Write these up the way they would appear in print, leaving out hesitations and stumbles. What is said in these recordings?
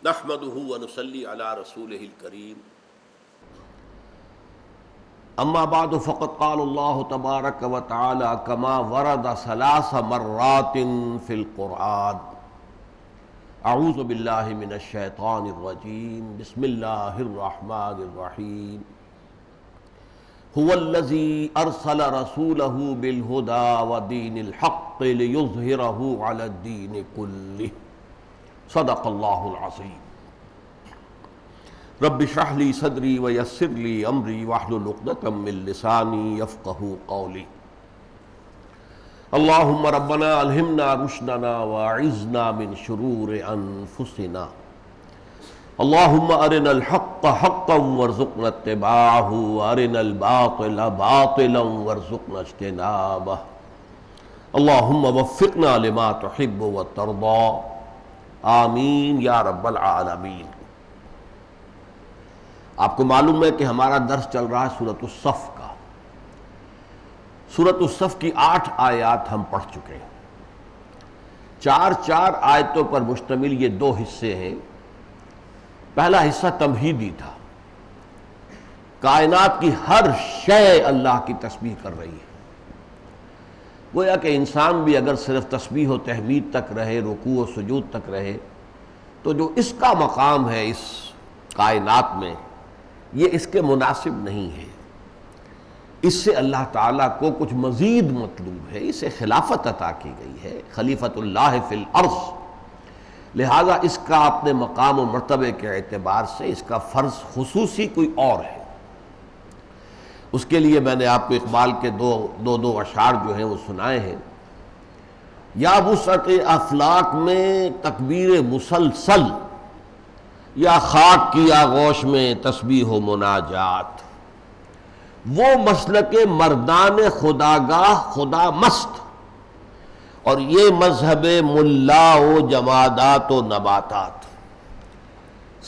نحمده ونصلي على رسوله الكريم اما بعد فقد قال الله تبارك وتعالى كما ورد 3 مرات في القرآن اعوذ بالله من الشيطان الرجيم بسم الله الرحمن الرحيم هو الذي ارسل رسوله بالهدى ودين الحق ليظهره على الدين كله صدق اللہ العظیم۔ رب اشرح لی صدری ویسر لی امری واحلل عقدۃ من لسانی یفقہوا قولی۔ اللہم ربنا الہمنا رشدنا واعذنا من شرور انفسنا۔ اللہم ارنا الحق حقا وارزقنا اتباعہ وارنا الباطل باطلا وارزقنا اجتنابہ۔ اللہم وفقنا لما تحب وترضى آمین یا رب العالمین۔ آپ کو معلوم ہے کہ ہمارا درس چل رہا ہے سورۃ الصف کا۔ سورۃ الصف کی 8 آیات ہم پڑھ چکے ہیں۔ 4 آیتوں پر مشتمل یہ 2 حصے ہیں۔ پہلا حصہ تمہیدی تھا، کائنات کی ہر شے اللہ کی تسبیح کر رہی ہے۔ گویا کہ انسان بھی اگر صرف تسبیح و تحمید تک رہے، رکوع و سجود تک رہے، تو جو اس کا مقام ہے اس کائنات میں، یہ اس کے مناسب نہیں ہے۔ اس سے اللہ تعالیٰ کو کچھ مزید مطلوب ہے، اسے خلافت عطا کی گئی ہے، خلیفۃ اللہ فی الارض، لہذا اس کا اپنے مقام و مرتبے کے اعتبار سے اس کا فرض خصوصی کوئی اور ہے۔ اس کے لیے میں نے آپ کو اقبال کے دو اشعار جو ہیں وہ سنائے ہیں۔ یا وسعت افلاک میں تکبیر مسلسل، یا خاک کی آغوش میں تسبیح و مناجات، وہ مسلک مردان خداگاہ خدا مست، اور یہ مذہب ملا و جمادات و نباتات۔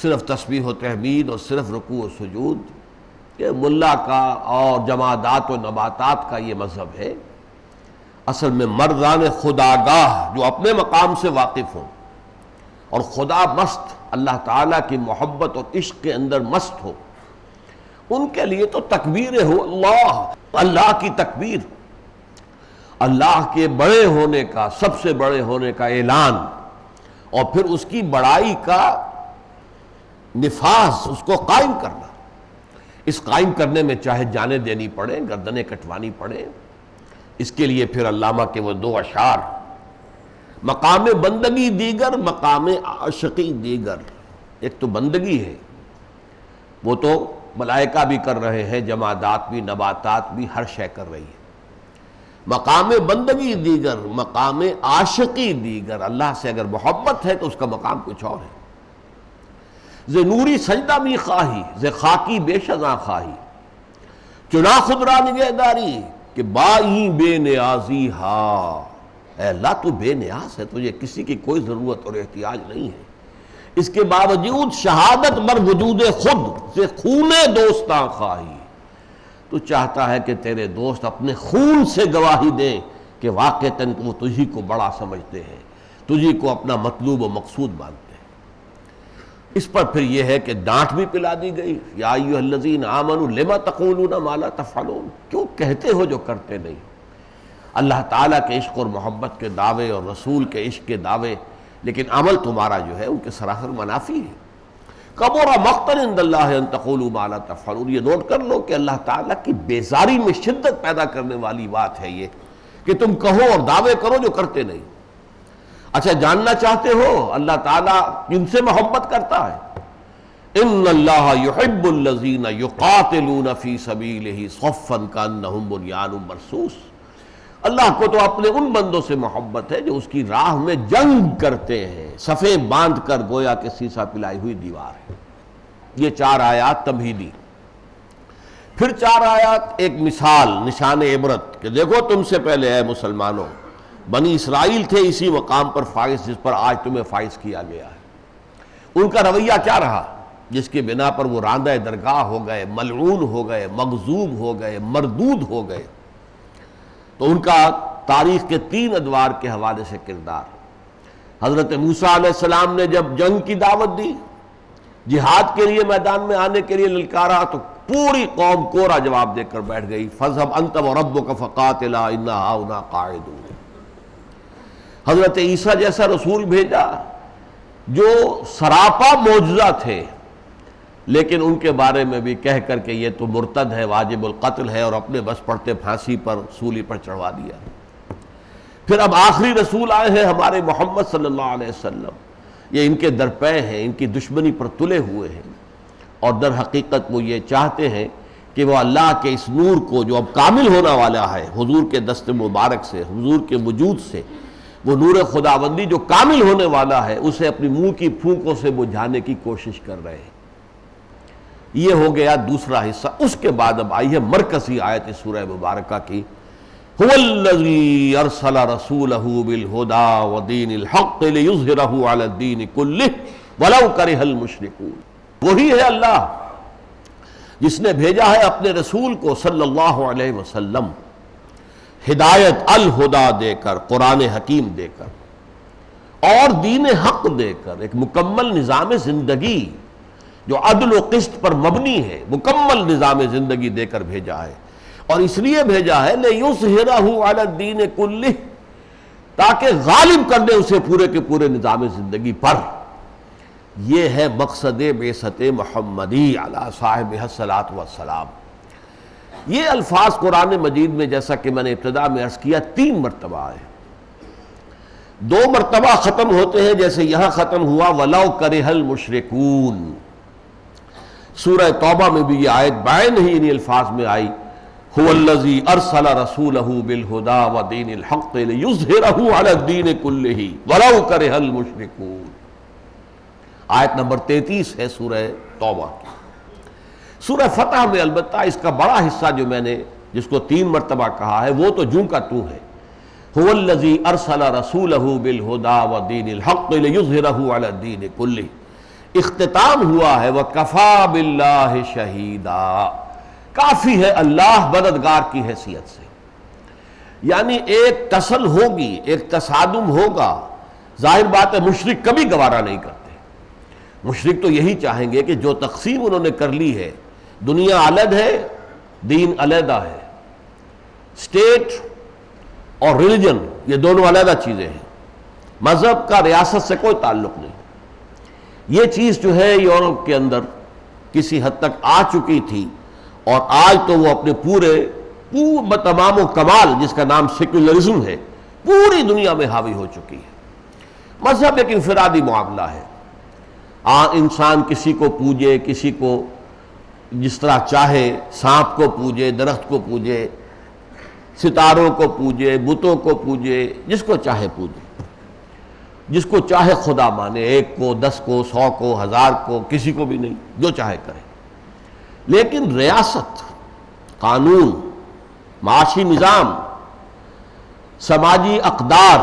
صرف تسبیح و تحمید اور صرف رکوع و سجود کہ ملا کا اور جمادات و نباتات کا یہ مذہب ہے۔ اصل میں مردان خداگاہ جو اپنے مقام سے واقف ہوں اور خدا مست، اللہ تعالیٰ کی محبت اور عشق کے اندر مست ہو، ان کے لیے تو تکبیر ہو اللہ کی تکبیر، اللہ کے بڑے ہونے کا، سب سے بڑے ہونے کا اعلان، اور پھر اس کی بڑائی کا نفاذ، اس کو قائم کرنا۔ اس قائم کرنے میں چاہے جانیں دینی پڑیں، گردنیں کٹوانی پڑیں۔ اس کے لیے پھر علامہ کے وہ 2 اشعار، مقام بندگی دیگر مقام عاشقی دیگر۔ ایک تو بندگی ہے، وہ تو ملائکہ بھی کر رہے ہیں، جمادات بھی، نباتات بھی، ہر شے کر رہی ہے۔ مقام بندگی دیگر مقام عاشقی دیگر، اللہ سے اگر محبت ہے تو اس کا مقام کچھ اور ہے۔ ز نوری سجدہ می خواہی، ز خاکی بے شذاں خواہی، چنا خود را نگہداری کہ بائی بے نیازی ہا۔ اے اللہ تو بے نیاز ہے، تجھے کسی کی کوئی ضرورت اور احتیاج نہیں ہے۔ اس کے باوجود شہادت بر وجود خود سے خون دوستاں خواہی، تو چاہتا ہے کہ تیرے دوست اپنے خون سے گواہی دیں کہ واقعتاً وہ تجھی کو بڑا سمجھتے ہیں، تجھی کو اپنا مطلوب و مقصود مانتے ہیں۔ اس پر پھر یہ ہے کہ ڈانٹ بھی پلا دی گئی، یا ایھا الذین آمنوا لما تقولون ما لا تفعلون، کیوں کہتے ہو جو کرتے نہیں۔ اللہ تعالیٰ کے عشق اور محبت کے دعوے اور رسول کے عشق کے دعوے، لیکن عمل تمہارا جو ہے ان کے سراسر منافی ہے۔ کبر مقتا عند اللہ ان تقولوا ما لا تفعلون، یہ نوٹ کر لو کہ اللہ تعالیٰ کی بیزاری میں شدت پیدا کرنے والی بات ہے یہ کہ تم کہو اور دعوے کرو جو کرتے نہیں۔ اچھا جاننا چاہتے ہو اللہ تعالیٰ کن سے محبت کرتا ہے؟ ان اللہ یحب الذین یقاتلون فی سبیلہ صفا کانہم بنیان مرصوص۔ اللہ کو تو اپنے ان بندوں سے محبت ہے جو اس کی راہ میں جنگ کرتے ہیں، صفیں باندھ کر گویا کہ سیسا پلائی ہوئی دیوار ہے۔ یہ 4 آیات تمہیدی۔ پھر 4 آیات ایک مثال، نشان عبرت کہ دیکھو تم سے پہلے اے مسلمانوں، بنی اسرائیل تھے اسی مقام پر فائز جس پر آج تمہیں فائز کیا گیا ہے۔ ان کا رویہ کیا رہا جس کی بنا پر وہ راندہ درگاہ ہو گئے، ملعون ہو گئے، مغضوب ہو گئے، مردود ہو گئے۔ تو ان کا تاریخ کے 3 ادوار کے حوالے سے کردار۔ حضرت موسیٰ علیہ السلام نے جب جنگ کی دعوت دی، جہاد کے لیے میدان میں آنے کے لیے للکارا، تو پوری قوم کورا جواب دے کر بیٹھ گئی، فَاذْهَبْ أَنْتَ وَرَبُّكَ فَقَاتِلَا إِنَّا هَاهُنَا قَاعِدُونَ۔ حضرت عیسیٰ جیسا رسول بھیجا جو سراپا معجزہ تھے، لیکن ان کے بارے میں بھی کہہ کر کے یہ تو مرتد ہے، واجب القتل ہے، اور اپنے بس پڑتے پھانسی پر سولی پر چڑھوا دیا۔ پھر اب آخری رسول آئے ہیں ہمارے محمد صلی اللہ علیہ وسلم، یہ ان کے درپے ہیں، ان کی دشمنی پر تلے ہوئے ہیں، اور در حقیقت وہ یہ چاہتے ہیں کہ وہ اللہ کے اس نور کو جو اب کامل ہونا والا ہے حضور کے دست مبارک سے، حضور کے وجود سے، وہ نور خداوندی جو کامل ہونے والا ہے، اسے اپنی منہ کی پھونکوں سے بجھانے کی کوشش کر رہے ہیں۔ یہ ہو گیا دوسرا حصہ۔ اس کے بعد اب آئی ہے مرکزی آیت سورہ مبارکہ کی، هو الذی ارسل رسولہ بالہدی ودین الحق لیظہرہ علی الدین کلہ ولو کرہ المشرکون۔ وہی ہے اللہ جس نے بھیجا ہے اپنے رسول کو صلی اللہ علیہ وسلم ہدایت الہدا دے کر، قرآن حکیم دے کر، اور دین حق دے کر، ایک مکمل نظام زندگی جو عدل و قسط پر مبنی ہے، مکمل نظام زندگی دے کر بھیجا ہے، اور اس لیے بھیجا ہے لِیُظْہِرَہُ عَلَى الدِّینِ کُلِّہ، تاکہ غالب کر دے اسے پورے کے پورے نظام زندگی پر۔ یہ ہے مقصد بعثت محمدی علی صاحبہ الصلاۃ والسلام۔ یہ الفاظ قرآن مجید میں جیسا کہ میں نے ابتدا میں عرض کیا 3 مرتبہ آئے، 2 مرتبہ ختم ہوتے ہیں جیسے یہاں ختم ہوا وَلَوْ كَرِهَ الْمُشْرِكُونَ۔ سورہ توبہ میں بھی یہ آیت بائن ہی انہی الفاظ میں آئی، هُوَ الَّذِي أَرْسَلَ رَسُولَهُ بِالْهُدَى وَدِينِ الْحَقِّ لِيُظْهِرَهُ عَلَى الدِّينِ كُلِّهِ وَلَوْ كَرِهَ الْمُشْرِكُونَ۔ آیت نمبر 33 ہے سورہ توبہ کی۔ سورہ فتح میں البتہ اس کا بڑا حصہ جو میں نے جس کو 3 مرتبہ کہا ہے وہ تو جوں کا تو ہے، هُوَ الَّذِي أَرْسَلَ رَسُولَهُ بِالْهُدَى وَدِينِ الْحَقِّ لِيُظْهِرَهُ عَلَى الدِّينِ كُلِّهِ۔ اختتام ہوا ہے وَكَفَى بِاللَّهِ شَهِيدًا، کافی ہے اللہ مددگار کی حیثیت سے۔ یعنی ایک تصل ہوگی، ایک تصادم ہوگا، ظاہر بات ہے مشرک کبھی گوارا نہیں کرتے۔ مشرک تو یہی چاہیں گے کہ جو تقسیم انہوں نے کر لی ہے، دنیا الگ ہے، دین علیحدہ ہے، اسٹیٹ اور ریلیجن یہ دونوں علیحدہ چیزیں ہیں، مذہب کا ریاست سے کوئی تعلق نہیں۔ یہ چیز جو ہے یورپ کے اندر کسی حد تک آ چکی تھی، اور آج تو وہ اپنے پورے تمام و کمال جس کا نام سیکولرزم ہے پوری دنیا میں حاوی ہو چکی ہے۔ مذہب ایک انفرادی معاملہ ہے، انسان کسی کو پوجے، کسی کو جس طرح چاہے، سانپ کو پوجے، درخت کو پوجے، ستاروں کو پوجے، بتوں کو پوجے، جس کو چاہے پوجے، جس کو چاہے خدا مانے، 1 کو 10 کو 100 کو 1000 کو، کسی کو بھی نہیں، جو چاہے کرے۔ لیکن ریاست، قانون، معاشی نظام، سماجی اقدار،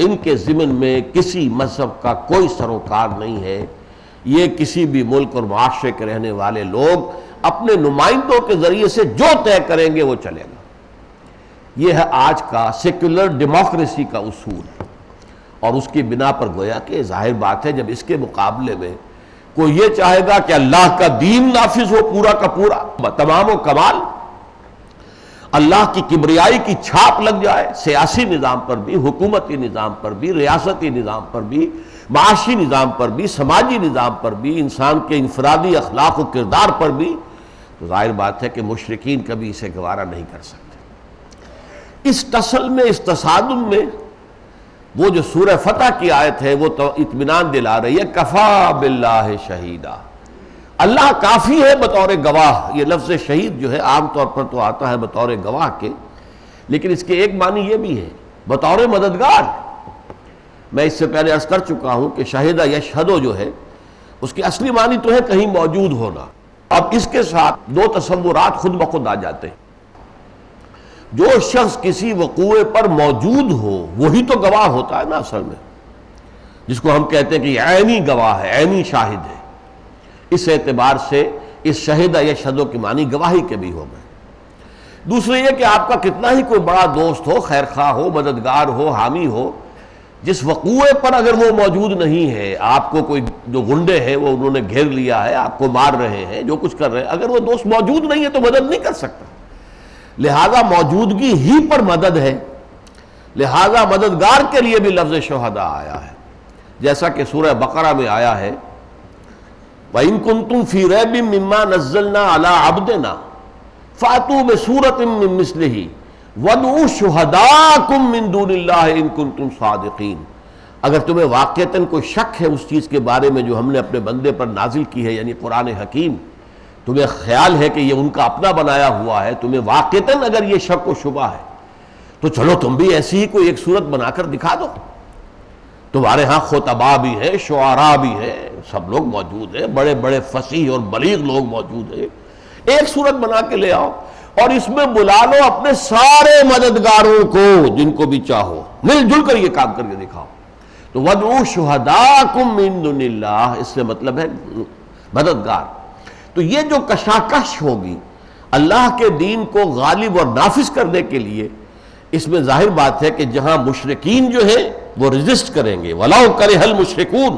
ان کے ضمن میں کسی مذہب کا کوئی سروکار نہیں ہے۔ یہ کسی بھی ملک اور معاشرے کے رہنے والے لوگ اپنے نمائندوں کے ذریعے سے جو طے کریں گے وہ چلے گا۔ یہ ہے آج کا سیکولر ڈیموکریسی کا اصول، اور اس کی بنا پر گویا کہ ظاہر بات ہے جب اس کے مقابلے میں کوئی یہ چاہے گا کہ اللہ کا دین نافذ ہو پورا کا پورا، تمام و کمال، اللہ کی کبریائی کی چھاپ لگ جائے سیاسی نظام پر بھی، حکومتی نظام پر بھی، ریاستی نظام پر بھی، معاشی نظام پر بھی، سماجی نظام پر بھی، انسان کے انفرادی اخلاق و کردار پر بھی، تو ظاہر بات ہے کہ مشرکین کبھی اسے گوارا نہیں کر سکتے۔ اس تصل میں، اس تصادم میں وہ جو سورہ فتح کی آیت ہے وہ تو اطمینان دلا رہی ہے، کفا باللہ شہیدا، اللہ کافی ہے بطور گواہ۔ یہ لفظ شہید جو ہے عام طور پر تو آتا ہے بطور گواہ کے، لیکن اس کے ایک معنی یہ بھی ہے بطور مددگار۔ میں اس سے پہلے عرض کر چکا ہوں کہ شہیدہ یشہدو جو ہے اس کے اصلی معنی تو ہے کہیں موجود ہونا۔ اب اس کے ساتھ 2 تصورات خود بخود آ جاتے ہیں۔ جو شخص کسی وقوع پر موجود ہو وہی تو گواہ ہوتا ہے نا اصل میں، جس کو ہم کہتے ہیں کہ عینی گواہ ہے، عینی شاہد ہے۔ اس اعتبار سے اس شہیدہ یشہدو کی معنی گواہی کے بھی ہو گئے۔ دوسرے یہ کہ آپ کا کتنا ہی کوئی بڑا دوست ہو، خیر خواہ ہو، مددگار ہو، حامی ہو، جس وقوعے پر اگر وہ موجود نہیں ہے، آپ کو کوئی جو گنڈے ہیں وہ انہوں نے گھیر لیا ہے، آپ کو مار رہے ہیں، جو کچھ کر رہے ہیں، اگر وہ دوست موجود نہیں ہے تو مدد نہیں کر سکتا، لہذا موجودگی ہی پر مدد ہے، لہذا مددگار کے لیے بھی لفظ شہداء آیا ہے، جیسا کہ سورہ بقرہ میں آیا ہے وَإِن كُنتُمْ فِي رَيْبٍ مِّمَّا نَزَّلْنَا عَلَىٰ عَبْدِنَا فَأْتُوا بِسُورَةٍ مِّن مِّثْلِهِ وَادْعُوا شُهَدَاءَكُم مِّن دُونِ اللَّهِ إِن كُنتُمْ صَادِقِينَ۔ اگر تمہیں واقعتاً کوئی شک ہے اس چیز کے بارے میں جو ہم نے اپنے بندے پر نازل کی ہے، یعنی قرآن حکیم، تمہیں خیال ہے کہ یہ ان کا اپنا بنایا ہوا ہے، تمہیں واقعتاً اگر یہ شک و شبہ ہے تو چلو تم بھی ایسی ہی کوئی ایک صورت بنا کر دکھا دو۔ تمہارے ہاں خطباء بھی ہیں، شعراء بھی ہیں، سب لوگ موجود ہیں، بڑے بڑے فصیح اور بلیغ لوگ موجود ہیں، ایک صورت بنا کے لے آؤ اور اس میں بلا لو اپنے سارے مددگاروں کو جن کو بھی چاہو، مل جل کر یہ کام کر کے دکھاؤ۔ تو وَادْعُوا شُهَدَاءَكُم مِّن دُونِ اللَّهِ، اس سے مطلب ہے مددگار۔ تو یہ جو کشاکش ہوگی اللہ کے دین کو غالب اور نافذ کرنے کے لیے، اس میں ظاہر بات ہے کہ جہاں مشرکین جو ہیں وہ ریزسٹ کریں گے، وَلَوْ كَرِهَ الْمُشْرِكُونَ،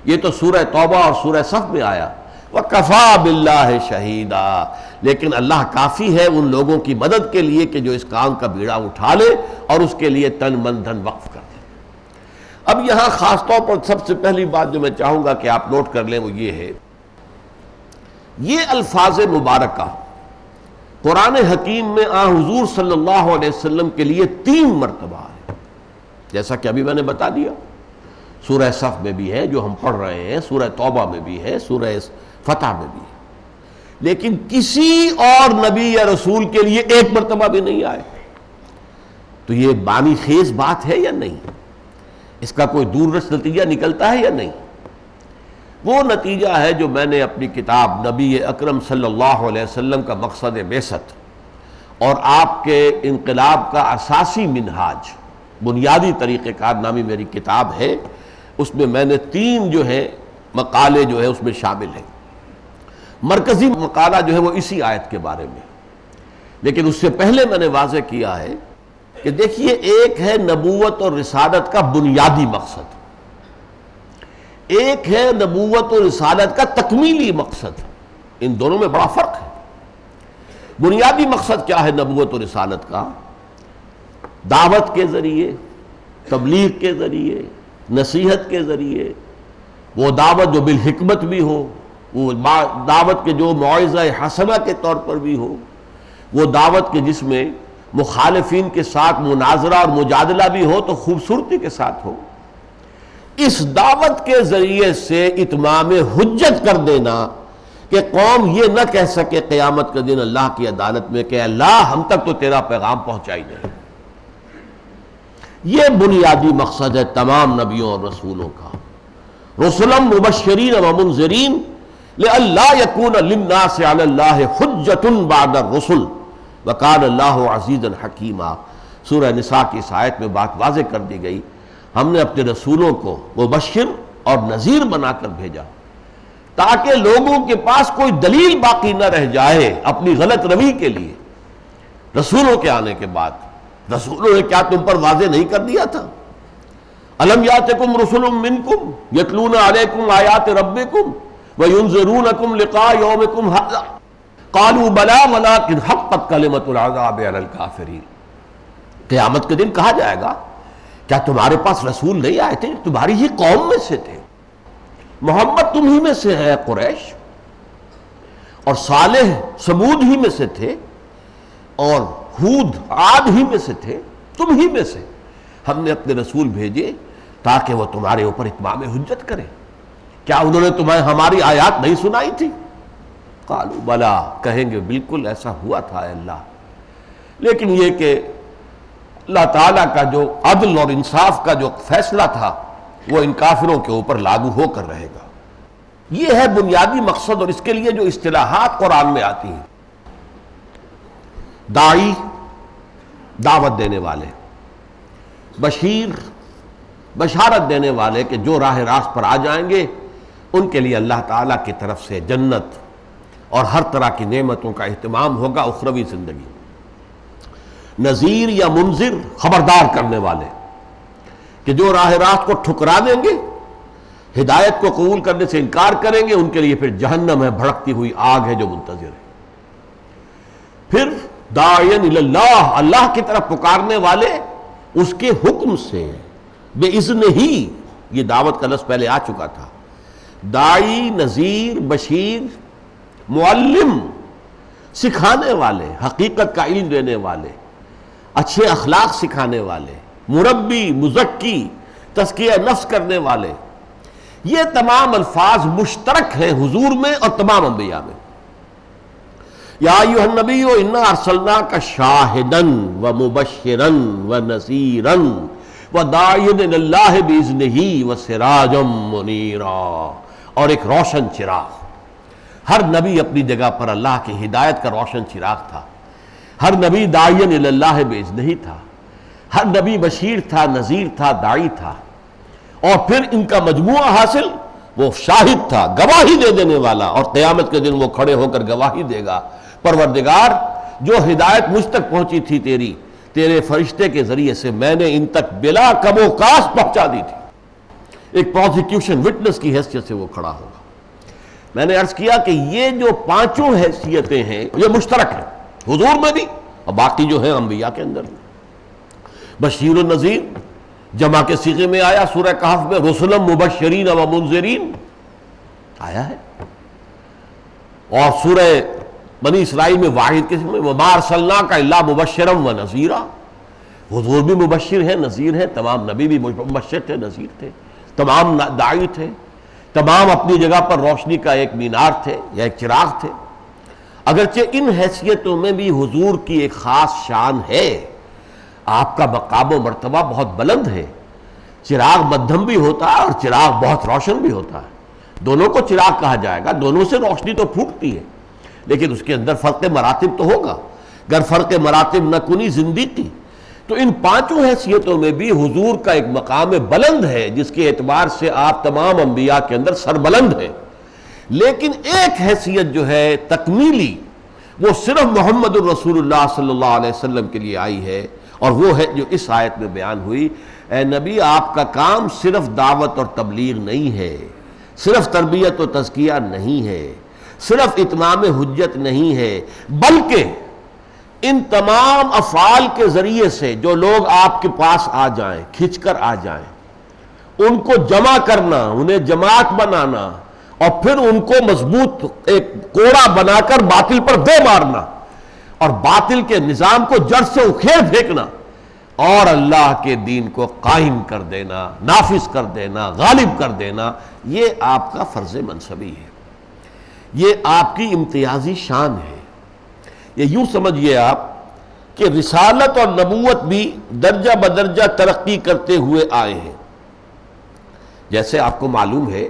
یہ تو سورہ توبہ اور سورہ صف میں آیا، وَكَفَىٰ بِاللَّهِ شَهِيدًا، لیکن اللہ کافی ہے ان لوگوں کی مدد کے لیے کہ جو اس کام کا بیڑا اٹھا لے اور اس کے لیے تن من دھن وقف کر دے۔ اب یہاں خاص طور پر سب سے پہلی بات جو میں چاہوں گا کہ آپ نوٹ کر لیں وہ یہ ہے، یہ الفاظ مبارکہ قرآن حکیم میں حضور صلی اللہ علیہ وسلم کے لیے 3 مرتبہ ہے، جیسا کہ ابھی میں نے بتا دیا، سورہ صف میں بھی ہے جو ہم پڑھ رہے ہیں، سورہ توبہ میں بھی ہے، سورہ فتح میں بھی ہے، لیکن کسی اور نبی یا رسول کے لیے 1 مرتبہ بھی نہیں آئے۔ تو یہ بانی خیز بات ہے یا نہیں؟ اس کا کوئی دور رس نتیجہ نکلتا ہے یا نہیں؟ وہ نتیجہ ہے جو میں نے اپنی کتاب نبی اکرم صلی اللہ علیہ وسلم کا مقصد بعثت اور آپ کے انقلاب کا اساسی منہاج، بنیادی طریقہ کار نامی میری کتاب ہے، اس میں میں نے 3 جو ہے مقالے جو ہے اس میں شامل ہیں۔ مرکزی مقالہ جو ہے وہ اسی آیت کے بارے میں، لیکن اس سے پہلے میں نے واضح کیا ہے کہ دیکھیے، ایک ہے نبوت اور رسالت کا بنیادی مقصد، ایک ہے نبوت اور رسالت کا تکمیلی مقصد، ان دونوں میں بڑا فرق ہے۔ بنیادی مقصد کیا ہے نبوت اور رسالت کا؟ دعوت کے ذریعے، تبلیغ کے ذریعے، نصیحت کے ذریعے، وہ دعوت جو بالحکمت بھی ہو، وہ دعوت کے جو موعظہ حسنہ کے طور پر بھی ہو، وہ دعوت کے جس میں مخالفین کے ساتھ مناظرہ اور مجادلہ بھی ہو تو خوبصورتی کے ساتھ ہو، اس دعوت کے ذریعے سے اتمام حجت کر دینا کہ قوم یہ نہ کہہ سکے قیامت کے دن اللہ کی عدالت میں کہ اللہ ہم تک تو تیرا پیغام پہنچا ہی نہیں۔ یہ بنیادی مقصد ہے تمام نبیوں اور رسولوں کا، رسلا مبشرین و منذرین لئلا یکون للناس علی اللہ حجۃ بعد الرسل وکان اللہ عزیزا حکیما۔ سورہ نساء کی اس آیت میں بات واضح کر دی گئی، ہم نے اپنے رسولوں کو مبشر اور نذیر بنا کر بھیجا تاکہ لوگوں کے پاس کوئی دلیل باقی نہ رہ جائے اپنی غلط روی کے لیے۔ رسولوں کے آنے کے بعد رسولوں نے کیا تم پر واضح نہیں کر دیا تھا؟ الم یاتکم رسل منکم یتلون علیکم آیات ربکم وینذرونکم لقاء یومکم ھذا قالوا بلی ولکن حقت کلمۃ العذاب علی الکافرین۔ قیامت کے دن کہا جائے گا کیا تمہارے پاس رسول نہیں آئے تھے؟ تمہاری ہی قوم میں سے تھے، محمد تم ہی میں سے ہے قریش، اور صالح سمود ہی میں سے تھے، اور ہود عاد ہی میں سے تھے، تم ہی میں سے ہم نے اپنے رسول بھیجے تاکہ وہ تمہارے اوپر اتمام حجت کرے۔ کیا انہوں نے تمہیں ہماری آیات نہیں سنائی تھی؟ قالوا بلا، کہیں گے بالکل ایسا ہوا تھا اے اللہ، لیکن یہ کہ اللہ تعالیٰ کا جو عدل اور انصاف کا جو فیصلہ تھا وہ ان کافروں کے اوپر لاگو ہو کر رہے گا۔ یہ ہے بنیادی مقصد، اور اس کے لیے جو اصطلاحات قرآن میں آتی ہیں، داعی دعوت دینے والے، بشیر بشارت دینے والے کہ جو راہ راست پر آ جائیں گے ان کے لیے اللہ تعالیٰ کی طرف سے جنت اور ہر طرح کی نعمتوں کا اہتمام ہوگا اخروی زندگی۔ نذیر یا منذر خبردار کرنے والے، کہ جو راہ راست کو ٹھکرا دیں گے، ہدایت کو قبول کرنے سے انکار کریں گے، ان کے لیے پھر جہنم ہے، بھڑکتی ہوئی آگ ہے جو منتظر ہے۔ پھر داعین الی اللہ، اللہ کی طرف پکارنے والے اس کے حکم سے، بے اذن ہی، یہ دعوت کا لفظ پہلے آ چکا تھا۔ داعی، نذیر، بشیر، معلم، سکھانے والے، حقیقت کا علم دینے والے، اچھے اخلاق سکھانے والے، مربی، مزکی، تزکیہ نفس کرنے والے، یہ تمام الفاظ مشترک ہیں حضور میں اور تمام انبیاء میں۔ یا ایھا النبی انا ارسلناک شاہدا ومبشرا ونذیرا وداعیا الی اللہ باذنہ وسراجا منیرا، اور ایک روشن چراغ۔ ہر نبی اپنی جگہ پر اللہ کی ہدایت کا روشن چراغ تھا، ہر نبی داعیا الی اللہ باذنہ تھا، ہر نبی بشیر تھا، نذیر تھا، داعی تھا، اور پھر ان کا مجموعہ حاصل وہ شاہد تھا، گواہی دے دینے والا، اور قیامت کے دن وہ کھڑے ہو کر گواہی دے گا، پروردگار جو ہدایت مجھ تک پہنچی تھی تیرے فرشتے کے ذریعے سے میں نے ان تک بلا کم و کاست پہنچا دی تھی۔ ایک پروسیکیوشن وٹنس کی حیثیت سے وہ کھڑا ہوگا۔ میں نے عرض کیا کہ یہ جو پانچوں حیثیتیں ہیں یہ مشترک ہیں حضور میں بھی اور باقی جو ہیں انبیاء کے اندر بھی۔ بشیر و نذیر جمع کے صیغے میں آیا سورہ کہف میں، رسلا مبشرین و منذرین آیا ہے، اور سورہ بنی اسرائیل میں واحد قسم میں وما ارسلناک الا مبشرا و نذیرا، حضور بھی مبشر ہیں، نذیر ہیں، تمام نبی بھی مبشر تھے، نذیر تھے، تمام داعی تھے، تمام اپنی جگہ پر روشنی کا ایک مینار تھے یا ایک چراغ تھے۔ اگرچہ ان حیثیتوں میں بھی حضور کی ایک خاص شان ہے، آپ کا مقام و مرتبہ بہت بلند ہے، چراغ مدھم بھی ہوتا ہے اور چراغ بہت روشن بھی ہوتا ہے، دونوں کو چراغ کہا جائے گا، دونوں سے روشنی تو پھوٹتی ہے، لیکن اس کے اندر فرق مراتب تو ہوگا، گر فرق مراتب نہ کنی زندگی۔ تو ان پانچوں حیثیتوں میں بھی حضور کا ایک مقام بلند ہے جس کے اعتبار سے آپ تمام انبیاء کے اندر سربلند ہیں، لیکن ایک حیثیت جو ہے تکمیلی وہ صرف محمد الرسول اللہ صلی اللہ علیہ وسلم کے لیے آئی ہے، اور وہ ہے جو اس آیت میں بیان ہوئی، اے نبی آپ کا کام صرف دعوت اور تبلیغ نہیں ہے، صرف تربیت و تزکیہ نہیں ہے، صرف اتمام حجت نہیں ہے، بلکہ ان تمام افعال کے ذریعے سے جو لوگ آپ کے پاس آ جائیں، کھنچ کر آ جائیں، ان کو جمع کرنا، انہیں جماعت بنانا، اور پھر ان کو مضبوط ایک کوڑا بنا کر باطل پر دے مارنا، اور باطل کے نظام کو جڑ سے اکھیڑ پھینکنا، اور اللہ کے دین کو قائم کر دینا، نافذ کر دینا، غالب کر دینا، یہ آپ کا فرض منصبی ہے، یہ آپ کی امتیازی شان ہے۔ یہ یوں سمجھیے آپ کہ رسالت اور نبوت بھی درجہ بدرجہ ترقی کرتے ہوئے آئے ہیں۔ جیسے آپ کو معلوم ہے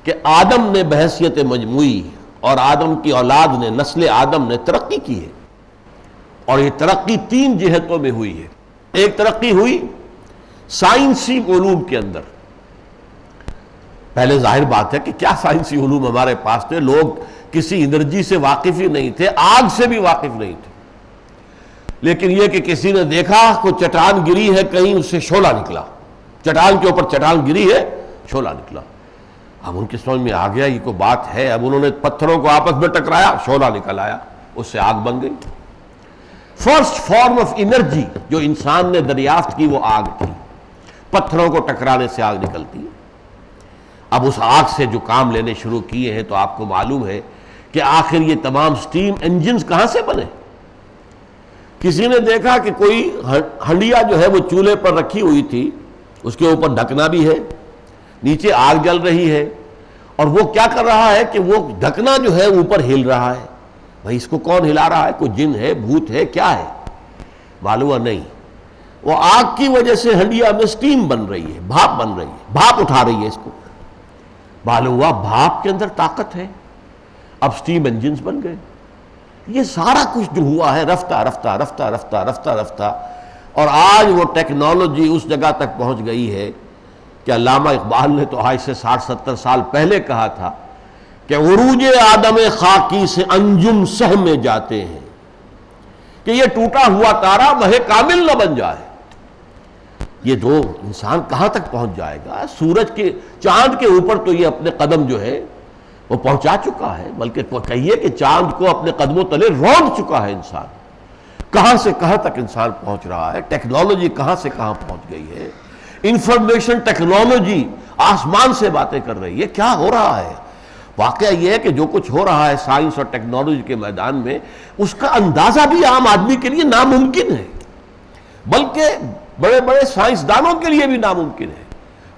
کہ آدم نے بحیثیت مجموعی اور آدم کی اولاد نے، نسل آدم نے ترقی کی ہے، اور یہ ترقی تین جہتوں میں ہوئی ہے۔ ایک ترقی ہوئی سائنسی علوم کے اندر۔ پہلے ظاہر بات ہے کہ کیا سائنسی علوم ہمارے پاس تھے، لوگ کسی انرجی سے واقف ہی نہیں تھے، آگ سے بھی واقف نہیں تھے، لیکن یہ کہ کسی نے دیکھا کوئی چٹان گری ہے کہیں، اس سے شعلہ نکلا، چٹان کے اوپر چٹان گری ہے، شعلہ نکلا۔ اب ان کی سمجھ میں آ گیا یہ کوئی بات ہے، اب انہوں نے پتھروں کو آپس میں ٹکرایا، شعلہ نکل آیا، اس سے آگ بن گئی۔ فرسٹ فارم آف انرجی جو انسان نے دریافت کی وہ آگ تھی، پتھروں کو ٹکرانے سے آگ نکلتی ہے۔ اب اس آگ سے جو کام لینے شروع کیے ہیں تو آپ کو معلوم ہے کہ آخر یہ تمام سٹیم انجنز کہاں سے بنے۔ کسی نے دیکھا کہ کوئی ہنڈیا جو ہے وہ چولہے پر رکھی ہوئی تھی، اس کے اوپر ڈھکنا بھی ہے، نیچے آگ جل رہی ہے، اور وہ کیا کر رہا ہے کہ وہ ڈھکنا جو ہے اوپر ہل رہا ہے۔ بھائی اس کو کون ہلا رہا ہے؟ کوئی جن ہے، بھوت ہے، کیا ہے؟ معلوم نہیں، وہ آگ کی وجہ سے ہنڈیا میں سٹیم بن رہی ہے، بھاپ بن رہی ہے، بھاپ اٹھا رہی ہے اس کو۔ معلوم ہوا بھاپ کے اندر طاقت ہے، اب سٹیم انجنز بن گئے۔ یہ سارا کچھ جو ہوا ہے رفتہ رفتہ رفتہ رفتہ رفتہ رفتہ، اور آج وہ ٹیکنالوجی اس جگہ تک پہنچ گئی ہے کہ علامہ اقبال نے تو آج سے 60-70 سال پہلے کہا تھا کہ عروج آدم خاکی سے انجم سہمے جاتے ہیں، کہ یہ ٹوٹا ہوا تارا مہ کامل نہ بن جائے۔ یہ دو انسان کہاں تک پہنچ جائے گا؟ سورج کے چاند کے اوپر تو یہ اپنے قدم جو ہے وہ پہنچا چکا ہے، بلکہ کہیے کہ چاند کو اپنے قدموں تلے رونق چکا ہے انسان. کہاں سے کہاں تک انسان پہنچ رہا ہے، ٹیکنالوجی کہاں سے کہاں پہنچ گئی ہے، انفارمیشن ٹیکنالوجی آسمان سے باتیں کر رہی ہے. کیا ہو رہا ہے؟ واقعہ یہ ہے کہ جو کچھ ہو رہا ہے سائنس اور ٹیکنالوجی کے میدان میں، اس کا اندازہ بھی عام آدمی کے لیے ناممکن ہے، بلکہ بڑے بڑے سائنسدانوں کے لیے بھی ناممکن ہے.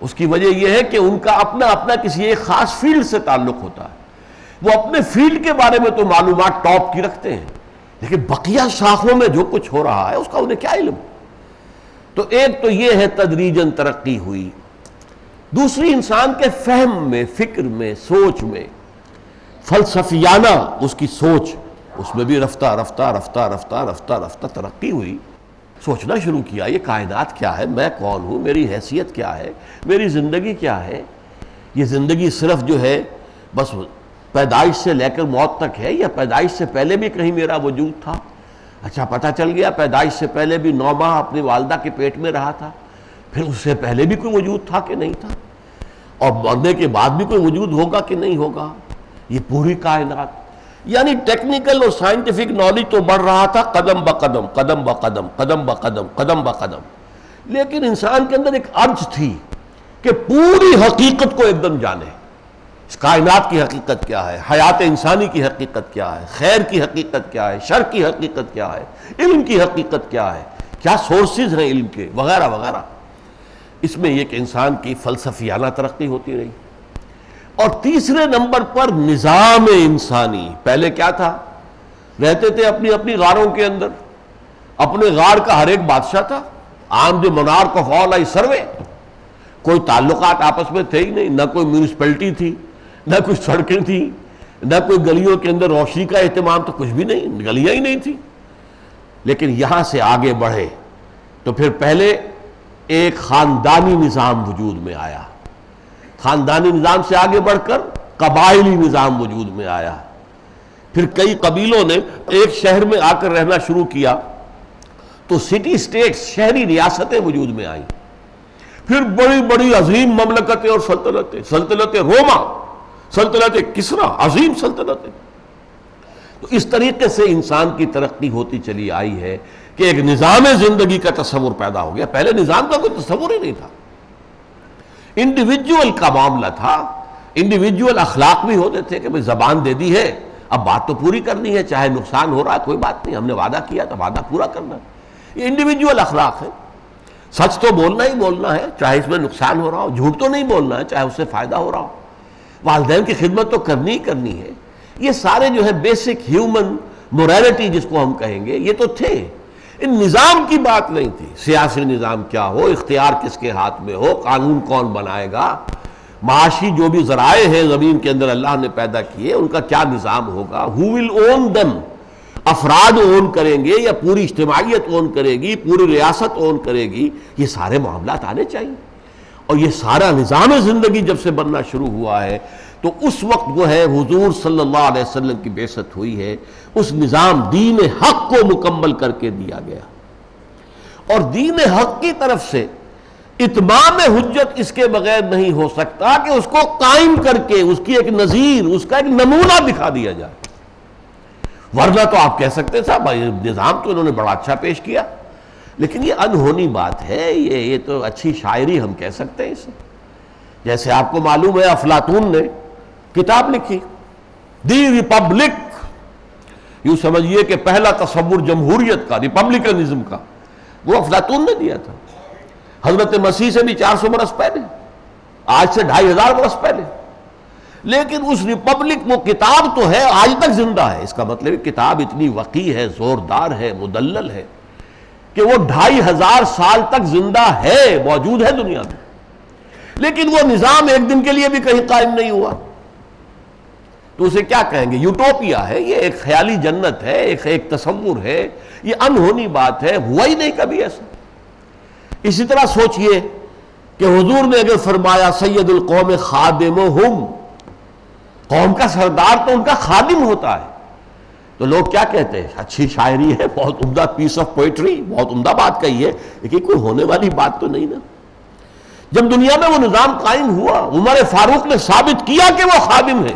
اس کی وجہ یہ ہے کہ ان کا اپنا اپنا کسی ایک خاص فیلڈ سے تعلق ہوتا ہے. وہ اپنے فیلڈ کے بارے میں تو معلومات ٹاپ کی رکھتے ہیں، لیکن بقیہ شاخوں میں جو کچھ ہو رہا ہے اس کا انہیں کیا علم؟ تو ایک تو یہ ہے تدریجاً ترقی ہوئی. دوسری انسان کے فہم میں، فکر میں، سوچ میں، فلسفیانہ اس کی سوچ، اس میں بھی رفتہ رفتہ رفتہ رفتہ رفتہ رفتہ ترقی ہوئی. سوچنا شروع کیا یہ کائنات کیا ہے، میں کون ہوں، میری حیثیت کیا ہے، میری زندگی کیا ہے. یہ زندگی صرف جو ہے بس پیدائش سے لے کر موت تک ہے، یا پیدائش سے پہلے بھی کہیں میرا وجود تھا؟ اچھا پتہ چل گیا پیدائش سے پہلے بھی 9 ماہ اپنی والدہ کے پیٹ میں رہا تھا، پھر اس سے پہلے بھی کوئی وجود تھا کہ نہیں تھا، اور مرنے کے بعد بھی کوئی وجود ہوگا کہ نہیں ہوگا. یہ پوری کائنات، یعنی ٹیکنیکل اور سائنٹیفک نالج تو بڑھ رہا تھا قدم بقدم قدم بقدم قدم بقدم قدم بقدم، لیکن انسان کے اندر ایک ارج تھی کہ پوری حقیقت کو ایک دم جانے. اس کائنات کی حقیقت کیا ہے، حیات انسانی کی حقیقت کیا ہے، خیر کی حقیقت کیا ہے، شر کی حقیقت کیا ہے، علم کی حقیقت کیا ہے، کیا سورسز ہیں علم کے، وغیرہ وغیرہ. اس میں یہ کہ انسان کی فلسفیانہ ترقی ہوتی رہی. اور تیسرے نمبر پر نظام انسانی. پہلے کیا تھا؟ رہتے تھے اپنی اپنی غاروں کے اندر، اپنے غار کا ہر ایک بادشاہ تھا. عام جو monarch of all I survey. کوئی تعلقات آپس میں تھے ہی نہیں، نہ کوئی میونسپلٹی تھی، نہ کوئی سڑکیں تھیں، نہ کوئی گلیوں کے اندر روشنی کا اہتمام، تو کچھ بھی نہیں، گلیاں ہی نہیں تھی. لیکن یہاں سے آگے بڑھے تو پھر پہلے ایک خاندانی نظام وجود میں آیا، خاندانی نظام سے آگے بڑھ کر قبائلی نظام وجود میں آیا، پھر کئی قبیلوں نے ایک شہر میں آ کر رہنا شروع کیا تو سٹی سٹیٹس، شہری ریاستیں وجود میں آئیں، پھر بڑی بڑی عظیم مملکتیں اور سلطنتیں، سلطنت روما، سلطنت کسرا، عظیم سلطنتیں. تو اس طریقے سے انسان کی ترقی ہوتی چلی آئی ہے کہ ایک نظام زندگی کا تصور پیدا ہو گیا. پہلے نظام کا کوئی تصور ہی نہیں تھا، انڈیویجول کا معاملہ تھا. انڈیویجول اخلاق بھی ہوتے تھے کہ بھئی زبان دے دی ہے، اب بات تو پوری کرنی ہے، چاہے نقصان ہو رہا ہے کوئی بات نہیں، ہم نے وعدہ کیا تو وعدہ پورا کرنا ہے. یہ انڈیویجول اخلاق ہے. سچ تو بولنا ہی بولنا ہے، چاہے اس میں نقصان ہو رہا ہو، جھوٹ تو نہیں بولنا ہے چاہے اس سے فائدہ ہو رہا ہو، والدین کی خدمت تو کرنی ہی کرنی ہے. یہ سارے جو ہے بیسک ہیومن موریلٹی جس کو ہم کہیں گے یہ تو تھے. ان نظام کی بات نہیں تھی، سیاسی نظام کیا ہو، اختیار کس کے ہاتھ میں ہو، قانون کون بنائے گا، معاشی جو بھی ذرائع ہیں زمین کے اندر اللہ نے پیدا کیے ان کا کیا نظام ہوگا، who will own them، افراد اون کریں گے یا پوری اجتماعیت اون کرے گی، پوری ریاست اون کرے گی، یہ سارے معاملات آنے چاہیے. اور یہ سارا نظام زندگی جب سے بننا شروع ہوا ہے تو اس وقت وہ ہے حضور صلی اللہ علیہ وسلم کی بعثت ہوئی ہے. اس نظام دین حق کو مکمل کر کے دیا گیا، اور دین حق کی طرف سے اتمام حجت اس کے بغیر نہیں ہو سکتا کہ اس کو قائم کر کے اس کی ایک نظیر، اس کا ایک نمونہ دکھا دیا جائے. ورنہ تو آپ کہہ سکتے صاحب نظام تو انہوں نے بڑا اچھا پیش کیا، لیکن یہ انہونی بات ہے، یہ تو اچھی شاعری ہم کہہ سکتے ہیں اسے. جیسے آپ کو معلوم ہے افلاطون نے کتاب لکھی دی ریپبلک. یوں سمجھیے کہ پہلا تصور جمہوریت کا، ریپبلکنزم کا، وہ افلاطون نے دیا تھا، حضرت مسیح سے بھی 400 برس پہلے، آج سے 2500 برس پہلے. لیکن اس ریپبلک وہ کتاب تو ہے آج تک زندہ ہے. اس کا مطلب کتاب اتنی وقی ہے، زوردار ہے، مدلل ہے کہ وہ 2500 سال تک زندہ ہے، موجود ہے دنیا میں. لیکن وہ نظام ایک دن کے لیے بھی کہیں قائم نہیں ہوا. تو اسے کیا کہیں گے؟ یوٹوپیا ہے، یہ ایک خیالی جنت ہے، ایک تصور ہے، یہ انہونی بات ہے، ہوا ہی نہیں کبھی ایسا. اسی طرح سوچئے کہ حضور نے اگر فرمایا سید القوم خادمہم، قوم کا سردار تو ان کا خادم ہوتا ہے، تو لوگ کیا کہتے ہیں؟ اچھی شاعری ہے، بہت عمدہ پیس آف پوئٹری، بہت عمدہ بات کہی ہے، لیکن کوئی ہونے والی بات تو نہیں نا۔ جب دنیا میں وہ نظام قائم ہوا، عمر فاروق نے ثابت کیا کہ وہ خادم ہے،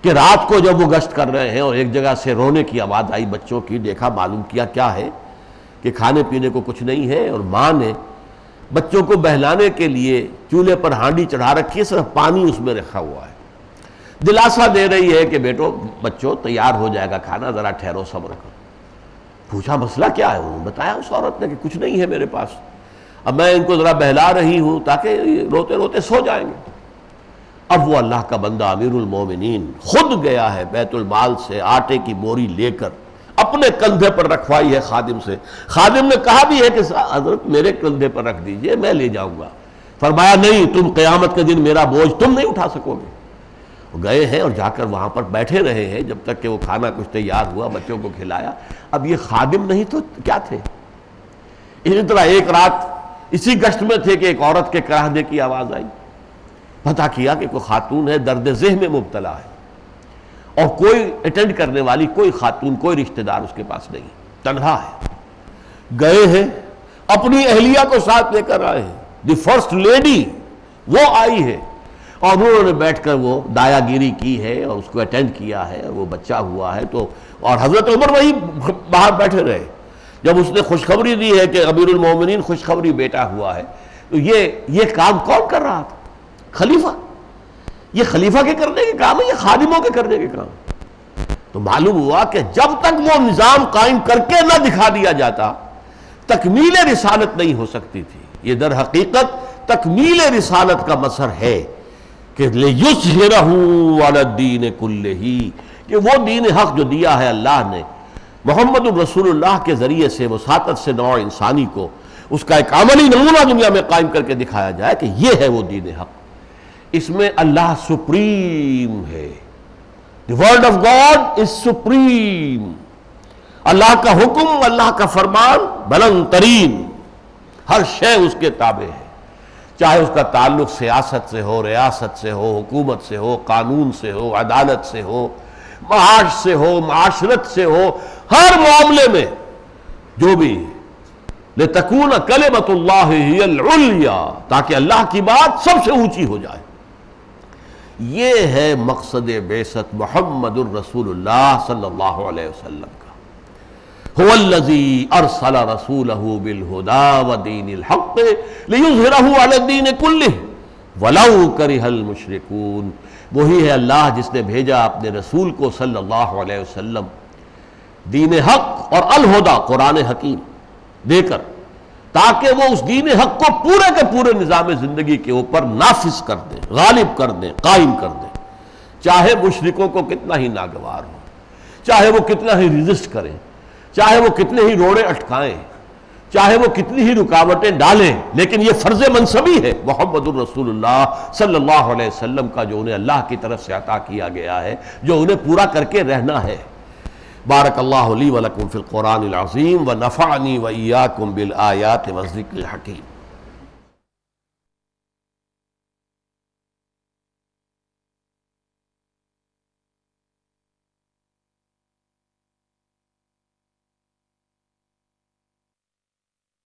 کہ رات کو جب وہ گشت کر رہے ہیں اور ایک جگہ سے رونے کی آواز آئی بچوں کی، دیکھا معلوم کیا کیا ہے کہ کھانے پینے کو کچھ نہیں ہے، اور ماں نے بچوں کو بہلانے کے لیے چولہے پر ہانڈی چڑھا رکھی ہے، صرف پانی اس میں رکھا ہوا ہے، دلاسا دے رہی ہے کہ بیٹو بچوں تیار ہو جائے گا کھانا، ذرا ٹھہرو صبر کرو۔ پوچھا مسئلہ کیا ہے؟ انہوں نے بتایا اس عورت نے کہ کچھ نہیں ہے میرے پاس، اب میں ان کو ذرا بہلا رہی ہوں تاکہ روتے روتے سو جائیں گے۔ اب وہ اللہ کا بندہ امیر المومنین خود گیا ہے بیت المال سے آٹے کی بوری لے کر، اپنے کندھے پر رکھوائی ہے خادم سے۔ خادم نے کہا بھی ہے کہ حضرت میرے کندھے پر رکھ دیجئے، میں لے جاؤں گا۔ فرمایا نہیں، تم قیامت کے دن میرا بوجھ تم نہیں اٹھا سکو گے۔ وہ گئے ہیں اور جا کر وہاں پر بیٹھے رہے ہیں جب تک کہ وہ کھانا کچھ تیار ہوا، بچوں کو کھلایا۔ اب یہ خادم نہیں تو کیا تھے؟ اسی طرح ایک رات اسی گشت میں تھے کہ ایک عورت کے کراہنے کی آواز آئی، پتہ کیا کہ کوئی خاتون ہے، درد ذہن میں مبتلا ہے، اور کوئی اٹینڈ کرنے والی کوئی خاتون، کوئی رشتہ دار اس کے پاس نہیں، تنہا ہے۔ گئے ہیں، اپنی اہلیہ کو ساتھ لے کر آئے ہیں، دی فرسٹ لیڈی وہ آئی ہے، اور انہوں نے بیٹھ کر وہ دایا گیری کی ہے اور اس کو اٹینڈ کیا ہے، وہ بچہ ہوا ہے تو، اور حضرت عمر وہی باہر بیٹھے رہے۔ جب اس نے خوشخبری دی ہے کہ امیر المومنین خوشخبری بیٹا ہوا ہے، تو یہ کام کون کر رہا تھا؟ خلیفہ۔ یہ خلیفہ کے کرنے کے کام ہے، یہ خادموں کے کرنے کے کام۔ تو معلوم ہوا کہ جب تک وہ نظام قائم کر کے نہ دکھا دیا جاتا، تکمیل رسالت نہیں ہو سکتی تھی۔ یہ در حقیقت تکمیل رسالت کا مظہر ہے کہ لِيُظْهِرَهُ عَلَى الدِّينِ كُلِّهِ، کہ وہ دین حق جو دیا ہے اللہ نے محمد الرسول اللہ کے ذریعے سے وساطت سے نوع انسانی کو، اس کا ایک عملی نمونہ دنیا میں قائم کر کے دکھایا جائے کہ یہ ہے وہ دین حق۔ اس میں اللہ سپریم ہے، the word of God is supreme۔ اللہ کا حکم، اللہ کا فرمان بلند ترین، ہر شے اس کے تابع ہے، چاہے اس کا تعلق سیاست سے ہو، ریاست سے ہو، حکومت سے ہو، قانون سے ہو، عدالت سے ہو، معاش سے ہو، معاشرت سے ہو، ہر معاملے میں جو بھی لِتَكُونَ كَلِمَةُ اللَّهِ هِيَ الْعُلْيَا، تاکہ اللہ کی بات سب سے اونچی ہو جائے۔ یہ ہے مقصد بعثت محمد الرسول اللہ صلی اللہ علیہ وسلم کا۔ هو الذی ارسل رسولہ بالہدی ودین الحق لیظہرہ علی الدین کلہ ولو کرہ المشرکون۔ وہی ہے اللہ جس نے بھیجا اپنے رسول کو صلی اللہ علیہ وسلم دین حق اور الہدی قرآن حکیم دے کر، تاکہ وہ اس دین حق کو پورے کے پورے نظام زندگی کے اوپر نافذ کر دیں، غالب کر دیں، قائم کر دیں، چاہے مشرکوں کو کتنا ہی ناگوار ہو، چاہے وہ کتنا ہی ریزسٹ کریں، چاہے وہ کتنے ہی روڑے اٹکائیں، چاہے وہ کتنی ہی رکاوٹیں ڈالیں، لیکن یہ فرض منصبی ہے محمد الرسول اللہ صلی اللہ علیہ وسلم کا، جو انہیں اللہ کی طرف سے عطا کیا گیا ہے، جو انہیں پورا کر کے رہنا ہے۔ بارک اللہ لی ولکم فی القرآن العظیم ونفعنی وإیاکم بالآیات والذکر الحکیم۔